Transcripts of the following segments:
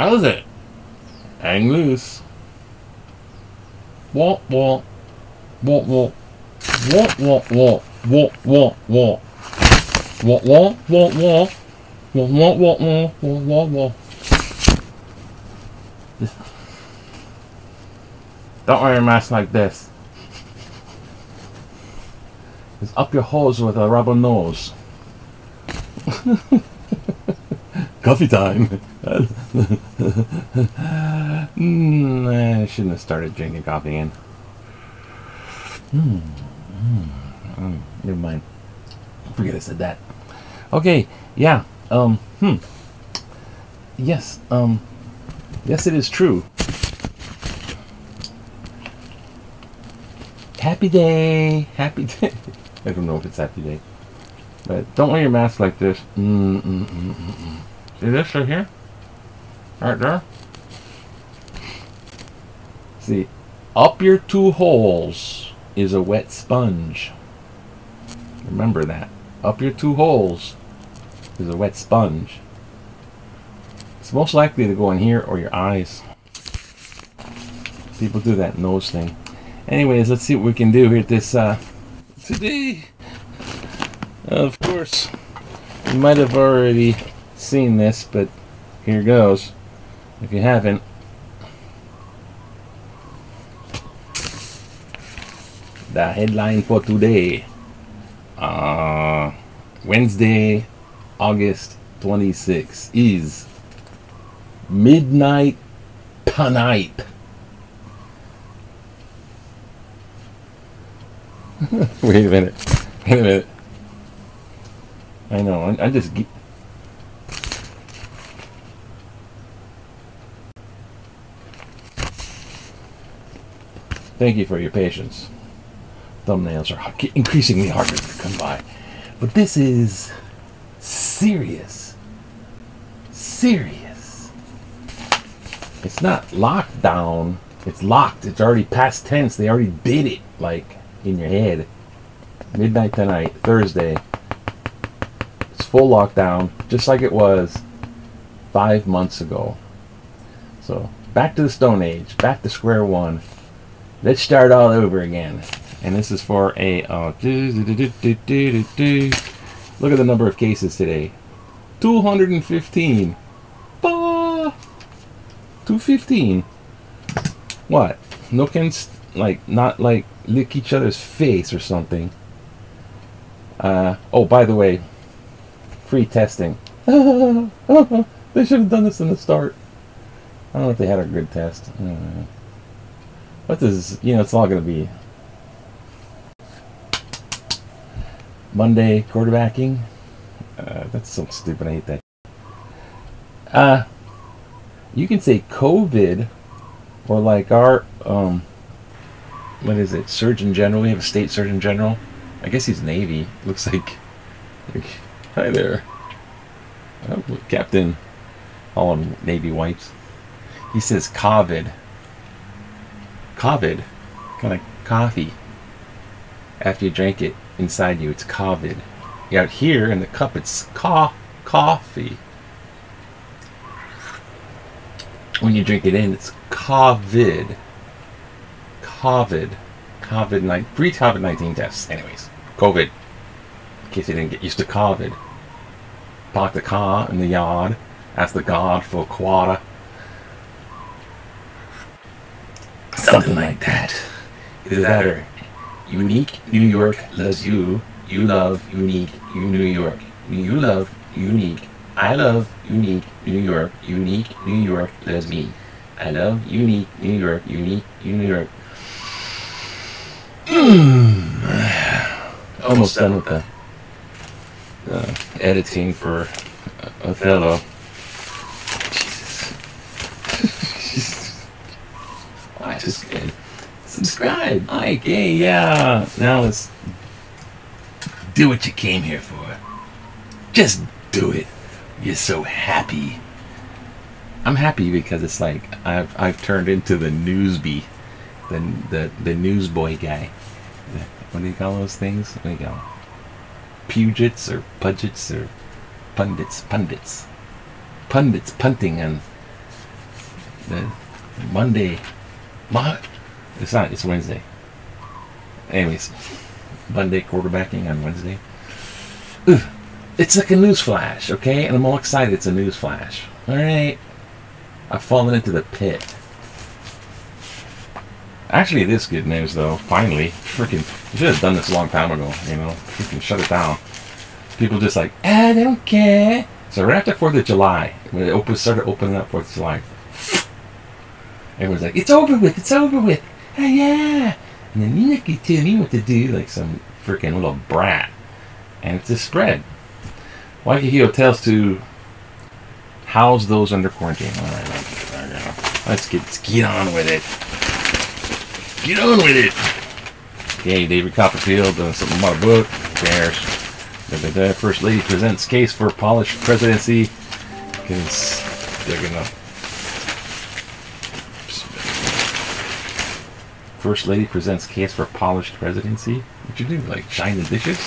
How's it? Hang loose. Wah wah. Wah wah. Wah wah wah. Wah wah wah. Wah wah wah wah. Wah wah wah wah. Wah wah wah. Don't wear your mask like this. It's up your hose with a rubber nose. Coffee time. I shouldn't have started drinking coffee again. Never mind. Forget I said that. Okay, yeah. Yes, yes, it is true. Happy day. Happy day. I don't know if it's happy day. But don't wear your mask like this. See this right here? Right there? See, up your two holes is a wet sponge. Remember that. Up your two holes is a wet sponge. It's most likely to go in here or your eyes. People do that nose thing. Anyways, let's see what we can do here this today. Of course, you might have already seen this, but here goes. If you haven't, the headline for today, Wednesday, August 26th, is Midnight Tonight. Wait a minute. Wait a minute. I know. I just. Thank you for your patience. Thumbnails are increasingly harder to come by. But this is serious. Serious. It's not lockdown. It's locked. It's already past tense. They already did it. Like, in your head. Midnight Tonight, Thursday. It's full lockdown, just like it was 5 months ago. So, back to the Stone Age, back to square one. Let's start all over again. And this is for a look at the number of cases today. 215. 215. What? No can not like lick each other's face or something. Oh, by the way, free testing. They should have done this in the start. I don't know if they had a good test. What does, it's all going to be Monday quarterbacking. That's so stupid. I hate that. You can say COVID, or like our what is it? Surgeon General. We have a state Surgeon General. I guess he's Navy. Looks like hi there. Oh, Captain. All them Navy whites. He says COVID. COVID. Kind of coffee. After you drink it, inside you, it's COVID. Out here in the cup, it's coffee. When you drink it in, it's COVID. COVID-19. Free COVID-19 tests. Anyways, COVID. In case you didn't get used to COVID. Park the car in the yard. Ask the guard for a quarter. Something like that. Either that or unique New York loves you. You love unique New York. You love unique. I love unique New York. Unique New York loves me. I love unique New York. Unique New York. Almost done with the editing for Othello. Jesus. I just did. Subscribe, like, hey, yeah. Now let's do what you came here for. Just do it. You're so happy. I'm happy because it's like I've turned into the newsbee, the newsboy guy. What do you call those things? What do you call them? Pugits or pudgets or pundits, punting on Monday. It's not. It's Wednesday. Anyways, Monday quarterbacking on Wednesday. Ugh. It's like a news flash, okay? And I'm all excited it's a news flash. Alright. I've fallen into the pit. Actually, it is good news, though. Finally. Freaking, you should have done this a long time ago, you know? Freaking shut it down. People just like, they don't care. So right after 4th of July, when it started opening up 4th of July, everyone's like, it's over with, it's over with. Oh, yeah. And then you can tell me what to do, like some freaking little brat. And it's just spread. Waikiki hotels to house those under quarantine. All right, let's get on with it. Get on with it. Okay, David Copperfield doing something about a book. Who cares? The First Lady presents case for polished presidency. Because they're gonna. First Lady presents case for polished presidency. What you do? Like shine the dishes?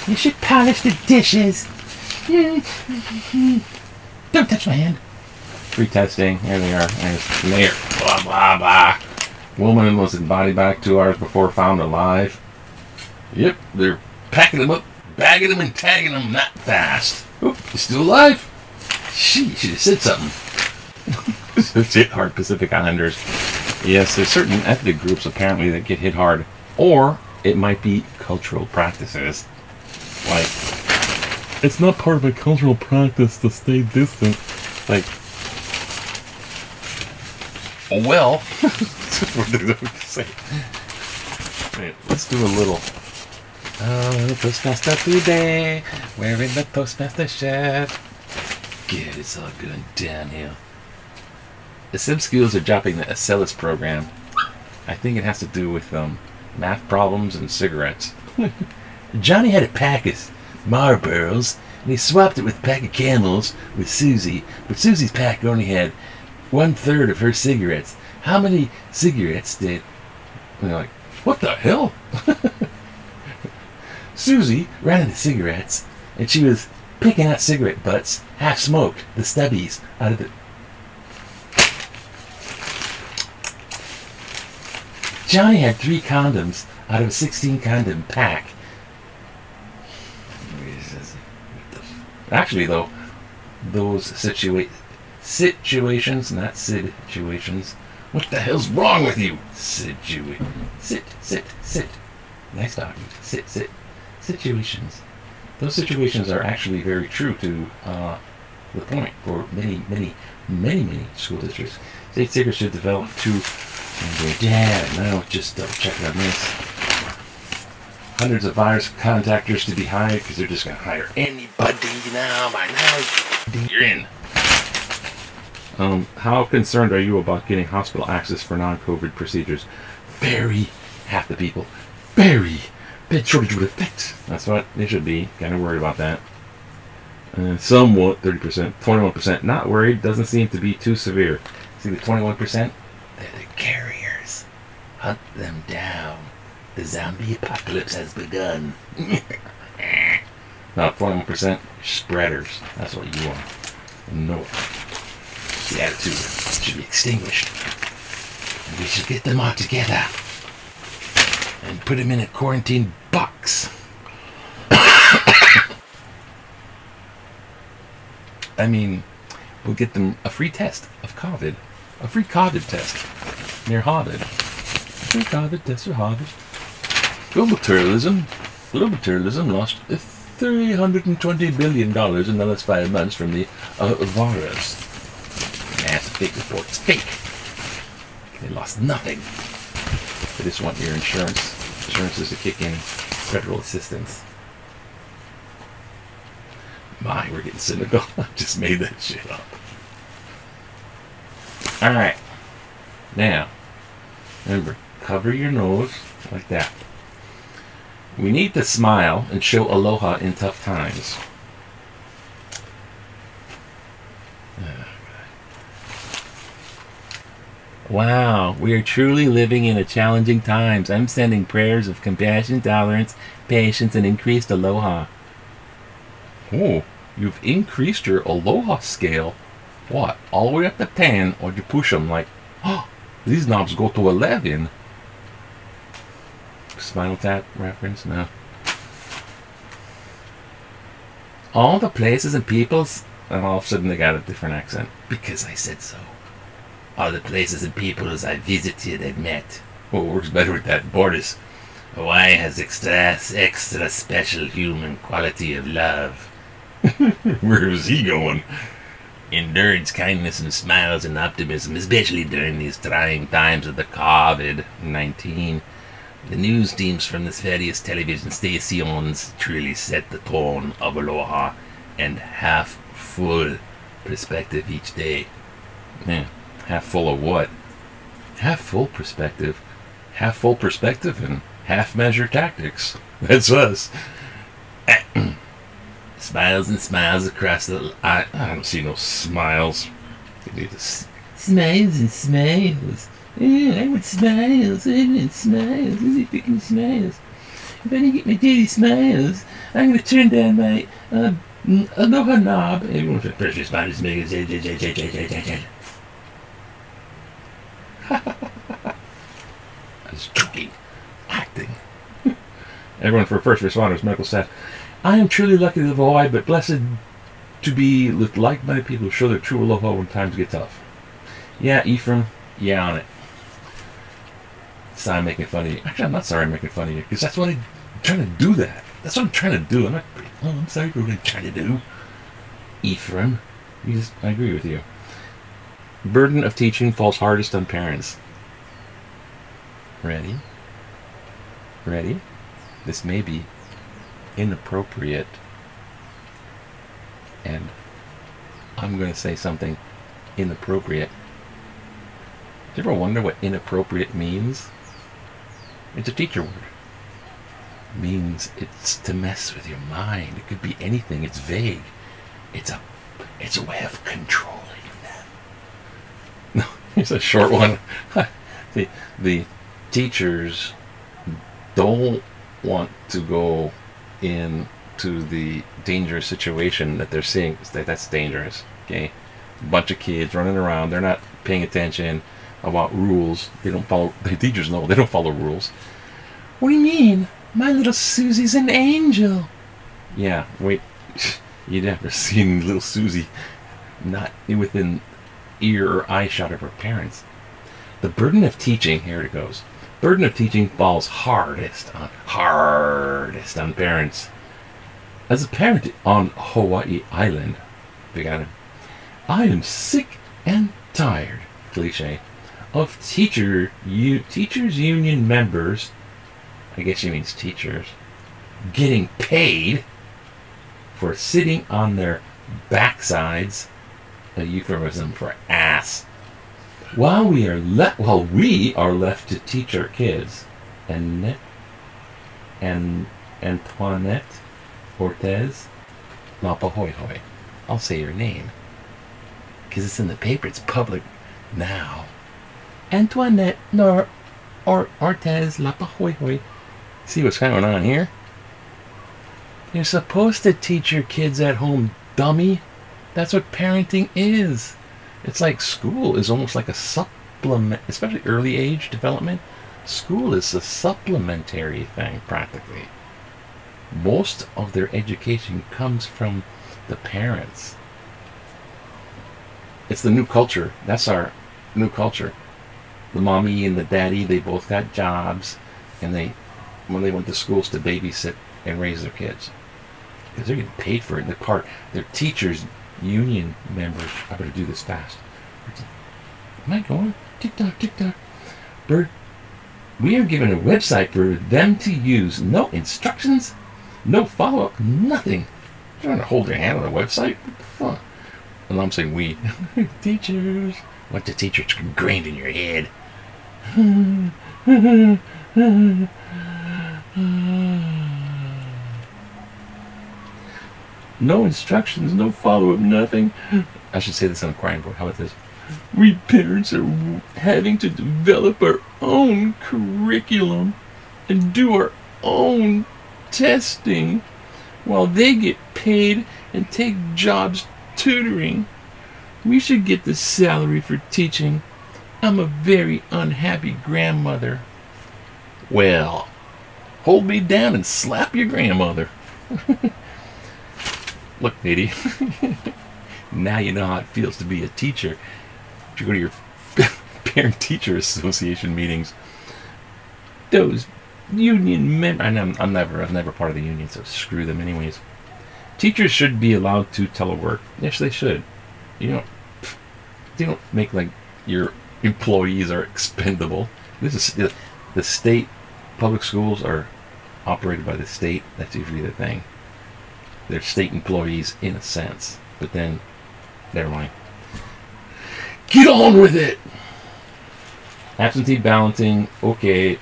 You should polish the dishes. Don't touch my hand. Free testing. Here they are. There's the mayor. Blah, blah, blah. Woman was in body bag 2 hours before found alive. Yep, they're packing them up, bagging them, and tagging them that fast. Oh, he's still alive? She should have said something. Hit hard Pacific Islanders. Yes, there's certain ethnic groups apparently that get hit hard. Or it might be cultural practices. Like, it's not part of a cultural practice to stay distant. Like, oh well. What did I say? Wait, let's do a little. Oh, the Postmaster today, wearing the Postmaster shirt. Good, it's all going downhill. The Sim Schools are dropping the Acellus program. I think it has to do with math problems and cigarettes. Johnny had a pack of Marlboros, and he swapped it with a pack of Camels with Susie, but Susie's pack only had 1/3 of her cigarettes. How many cigarettes did... And they're like, what the hell? Susie ran into cigarettes, and she was picking out cigarette butts, half smoked, the stubbies, out of the... Johnny had 3 condoms out of a 16 condom pack. Actually, though, those situations, not situations. What the hell's wrong with you? Sit. Nice talking. Sit. Situations. Those situations are actually very true to the point for many school districts. State secrets should develop to... now just double checking on this. Hundreds of virus contactors to be hired because they're just going to hire anybody now. By now, you're in. How concerned are you about getting hospital access for non-COVID procedures? Very. Half the people. Very. Bed shortage would affect. That's what they should be. Kind of worried about that. Somewhat, 30%. 21% not worried. Doesn't seem to be too severe. See the 21%? They're the carriers. Hunt them down. The zombie apocalypse has begun. Now 21% spreaders. That's what you want. No. The attitude should be extinguished. And we should get them all together and put them in a quarantine box. I mean, we'll get them a free test of COVID. A free COVID test. Near Harvard. Free COVID test for Harvard. Global tourism lost $320 billion in the last 5 months from the virus. That's a fake report. It's fake. They lost nothing. They just want your insurance. Insurances to kick in federal assistance. My, we're getting cynical. I just made that shit up. Alright. Now, remember, cover your nose like that. We need to smile and show aloha in tough times. Wow, we are truly living in a challenging times. I'm sending prayers of compassion, tolerance, patience, and increased aloha. Oh, you've increased your aloha scale. What? All the way up to 10, or you push them like, oh, these knobs go to 11. Spinal Tap reference? No. All the places and peoples, and all of a sudden they got a different accent. Because I said so. All the places and peoples I visited and met. Oh, it works better with that. Borders. Hawaii has extra special human quality of love. Where is he going? Endurance, kindness, and smiles and optimism, especially during these trying times of the COVID-19. The news teams from the various television stations truly set the tone of aloha and half-full perspective each day. Yeah, half full of what? Half full perspective. Half full perspective and half-measure tactics. That's us. Smiles and smiles across the... I don't see no smiles. Smiles and smiles. Yeah, I want smiles. I want smiles. I want picking smiles. If I didn't get my daily smiles, I'm going to turn down my aloha knob. Everyone should press your smiles. I was joking. Acting. Everyone for first responders, medical staff. I am truly lucky to live Hawaii, but blessed to be with like-minded people who show their true aloha when times get tough. Yeah, Ephraim, yeah on it. Sorry I'm making fun of you. Actually, I'm not sorry I'm making fun of you, because that's what I'm trying to do that. That's what I'm trying to do. I'm not, oh, I'm sorry for what I'm trying to do. Ephraim, I agree with you. Burden of teaching falls hardest on parents. Ready? Ready? This may be inappropriate, and I'm going to say something inappropriate. Do you ever wonder what inappropriate means? It's a teacher word. It means it's to mess with your mind. It could be anything. It's vague. It's a way of controlling them. No, here's a short one. the teachers don't want to go into the dangerous situation that they're seeing. That's dangerous. Okay, a bunch of kids running around. They're not paying attention about rules. They don't follow. The teachers know they don't follow rules. What do you mean? My little Susie's an angel. Yeah, wait. You'd never seen little Susie not within ear or eye shot of her parents. The burden of teaching, here it goes. Burden of teaching falls hardest on parents. As a parent on Hawaii Island, big island, I am sick and tired, cliche, of teachers union members, I guess she means teachers, getting paid for sitting on their backsides, a euphemism for ass, while we are left to teach our kids. And Antoinette Ortez Lapahoihoi. I'll say your name, because it's in the paper. It's public now. Antoinette Ortez Lapahoihoi. See what's going on here? You're supposed to teach your kids at home, dummy. That's what parenting is. It's like school is almost like a supplement, especially early age development. School is a supplementary thing, practically. Most of their education comes from the parents. It's the new culture. That's our new culture. The mommy and the daddy, they both got jobs, and when they went to schools to babysit and raise their kids, because they're getting paid for it. They're teachers union members. I better do this fast. Am I going? Tick-tock, tick-tock. Bird, we are given a website for them to use. No instructions, no follow-up, nothing. You're trying to hold their hand on the website? What the fuck? And I'm saying we. Teachers. What the teachers ingrained in your head. No instructions, no follow-up, nothing. I should say this on a crying voice. How about this? We parents are having to develop our own curriculum and do our own testing while they get paid and take jobs tutoring. We should get the salary for teaching. I'm a very unhappy grandmother. Well, hold me down and slap your grandmother. Look, lady, now you know how it feels to be a teacher. You go to your parent-teacher association meetings. Those union members, and I'm never part of the union, so screw them anyways. Teachers should be allowed to telework. Yes, they should. They don't make like your employees are expendable. This is the state. Public schools are operated by the state. That's usually the thing. They're state employees in a sense, but then never mind. Get on with it. Absentee balloting, okay,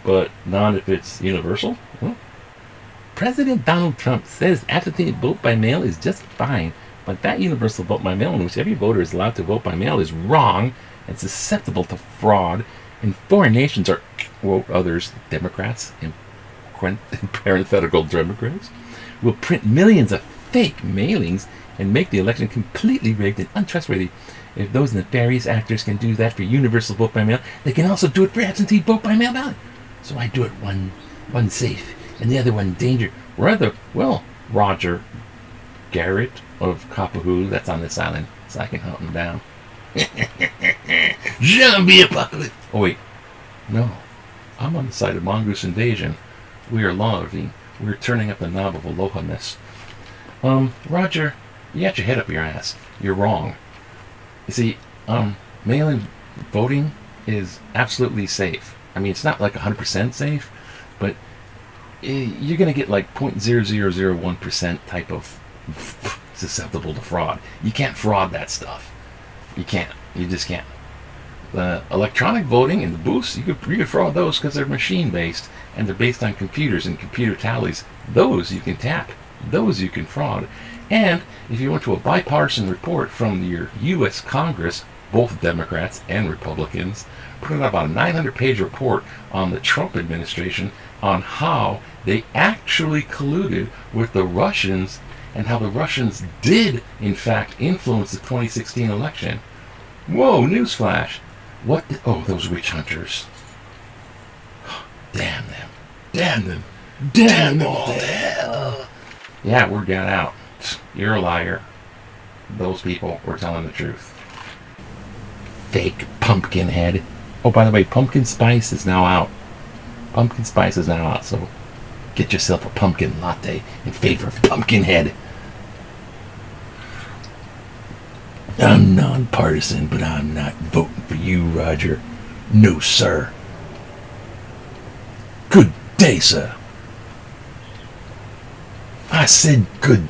but not if it's universal. Huh? President Donald Trump says absentee vote by mail is just fine, but that universal vote by mail in which every voter is allowed to vote by mail is wrong and susceptible to fraud. And foreign nations are, quote, others, Democrats and parenthetical Democrats, will print millions of fake mailings and make the election completely rigged and untrustworthy. If those nefarious actors can do that for universal vote by mail, they can also do it for absentee vote by mail ballot. So I do it one safe and the other one danger. Well, Roger Garrett of Copahoo, that's on this island, so I can hunt him down. Zombie apocalypse. Oh wait, no, I'm on the side of mongoose invasion. We are loving. We're turning up the knob of aloha-ness. Roger, you got your head up your ass. You're wrong. You see, mail-in voting is absolutely safe. I mean, it's not like 100% safe, but you're going to get like 0.0001% type of susceptible to fraud. You can't fraud that stuff. You can't. You just can't. The electronic voting and the booths, you could fraud those because they're machine-based and they're based on computers and computer tallies. Those you can tap. Those you can fraud. And if you went to a bipartisan report from your U.S. Congress, both Democrats and Republicans, put out about a 900-page report on the Trump administration on how they actually colluded with the Russians and how the Russians did, in fact, influence the 2016 election. Whoa, newsflash. What? Oh, those witch hunters. Damn them. Damn them. Damn them all to hell. Yeah, word got out. You're a liar. Those people were telling the truth. Fake pumpkin head. Oh, by the way, pumpkin spice is now out. Pumpkin spice is now out, so get yourself a pumpkin latte in favor of pumpkin head. I'm nonpartisan, but I'm not voting for you, Roger. No, sir. Good day, sir. I said good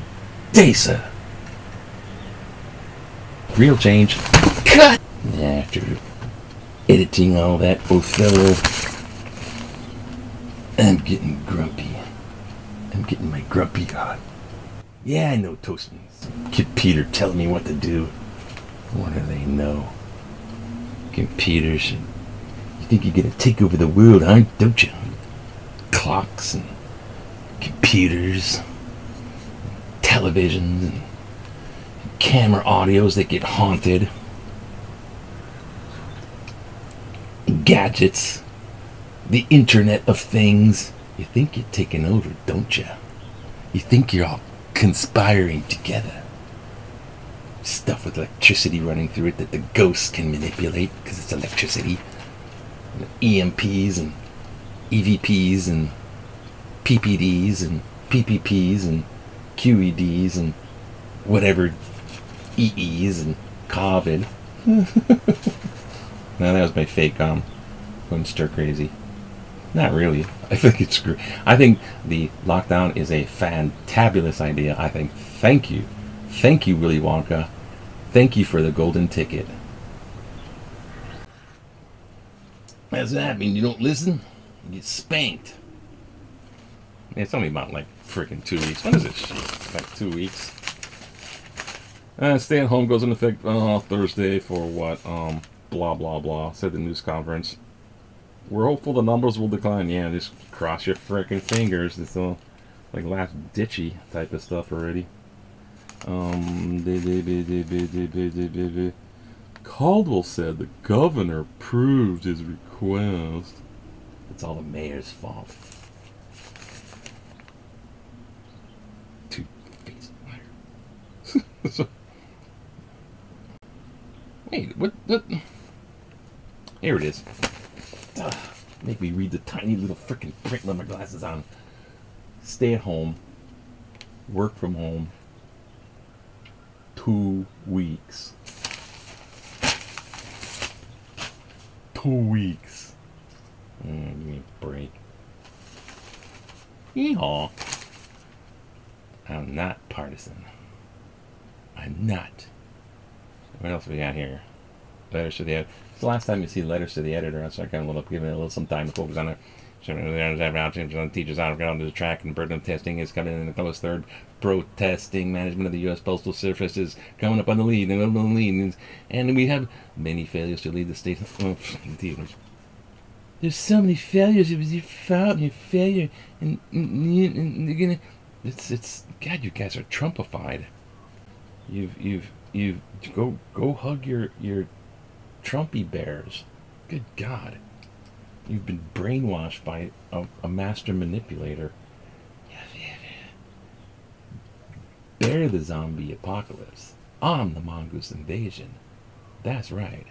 day, sir. Real change. Cut! After editing all that Othello, I'm getting grumpy. I'm getting my grumpy on. Yeah, I know Toastmans. Computer telling me what to do. What do they know? Computers. You think you're gonna take over the world, huh? Don't you? Clocks and computers, televisions, and camera audios that get haunted. Gadgets. The Internet of Things. You think you're taking over, don't you? You think you're all conspiring together. Stuff with electricity running through it that the ghosts can manipulate because it's electricity. And EMPs and EVPs and PPDs and PPPs and QEDs and whatever EEs and COVID. No, that was my fake going stir crazy. Not really. I think it's screw. I think the lockdown is a fantabulous idea. I think thank you, Willy Wonka. Thank you for the golden ticket. Does that mean you don't listen? You get spanked. It's only about like freaking 2 weeks. When is it? Shit, like 2 weeks. Stay at home goes into effect Thursday for what? Blah blah blah. Said the news conference. We're hopeful the numbers will decline. Yeah, just cross your freaking fingers. It's all like last ditchy type of stuff already. Caldwell said the governor approved his request. It's all the mayor's fault. Two-faced liar. Wait, what? Here it is. Ugh, make me read the tiny little freaking print with my glasses on. Stay at home. Work from home. 2 weeks. 2 weeks. Give me a break. Yeehaw. I'm not partisan. I'm not. What else we got here? Letters to the editor. It's the last time you see letters to the editor. I start kind of giving it a little some time to focus on it. Teachers out of the track and burden of testing is coming in the close third. Protesting management of the U.S. Postal Service is coming up on the lead. And we have many failures to lead the state. There's so many failures. It was your fault and your failure. And you're gonna. It's God. You guys are Trumpified. You've go hug your Trumpy bears. Good God. You've been brainwashed by a master manipulator. Bear the zombie apocalypse. I'm the mongoose invasion. That's right.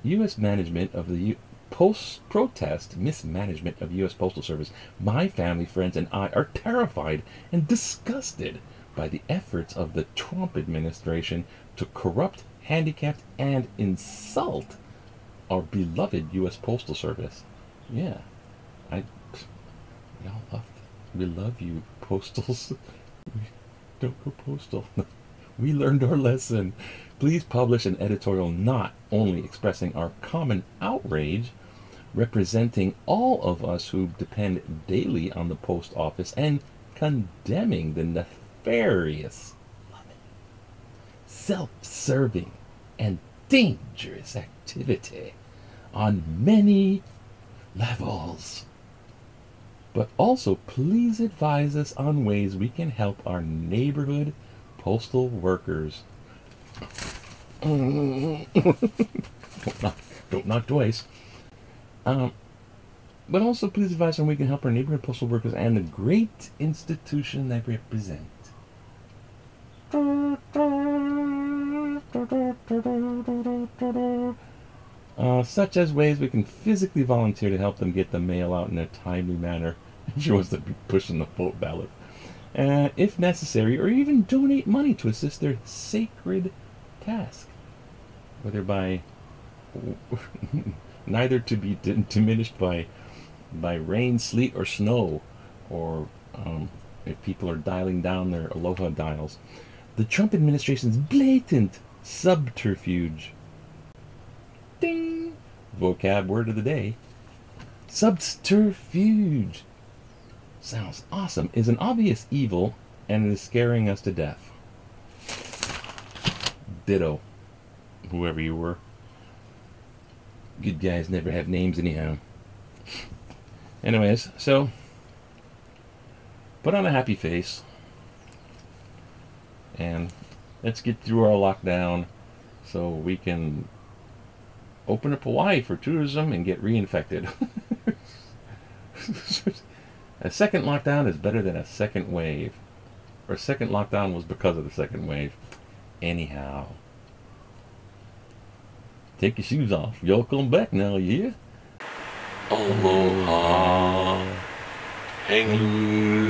U.S. management of the post-protest mismanagement of U.S. Postal Service. My family, friends, and I are terrified and disgusted by the efforts of the Trump administration to corrupt, handicap, and insult our beloved U.S. Postal Service. Yeah, y'all we love you, postals. Don't go postal. We learned our lesson. Please publish an editorial not only expressing our common outrage, representing all of us who depend daily on the post office, and condemning the nefarious, self-serving, and dangerous activity on many levels. But also please advise us on ways we can help our neighborhood postal workers. Don't knock twice. But also please advise on we can help our neighborhood postal workers and the great institution they represent. Such as ways we can physically volunteer to help them get the mail out in a timely manner. She wants to be pushing the vote ballot. If necessary, or even donate money to assist their sacred task. Whether by neither to be diminished by rain, sleet, or snow, or if people are dialing down their Aloha dials. The Trump administration's blatant subterfuge. Ding! Vocab word of the day. Subterfuge. Sounds awesome. Is an obvious evil, and it is scaring us to death. Ditto. Whoever you were. Good guys never have names anyhow. Anyways, so put on a happy face and let's get through our lockdown so we can open up Hawaii for tourism and get reinfected. A second lockdown is better than a second wave. Or a second lockdown was because of the second wave. Anyhow. Take your shoes off. Y'all come back now, yeah? Aloha. Hang loose.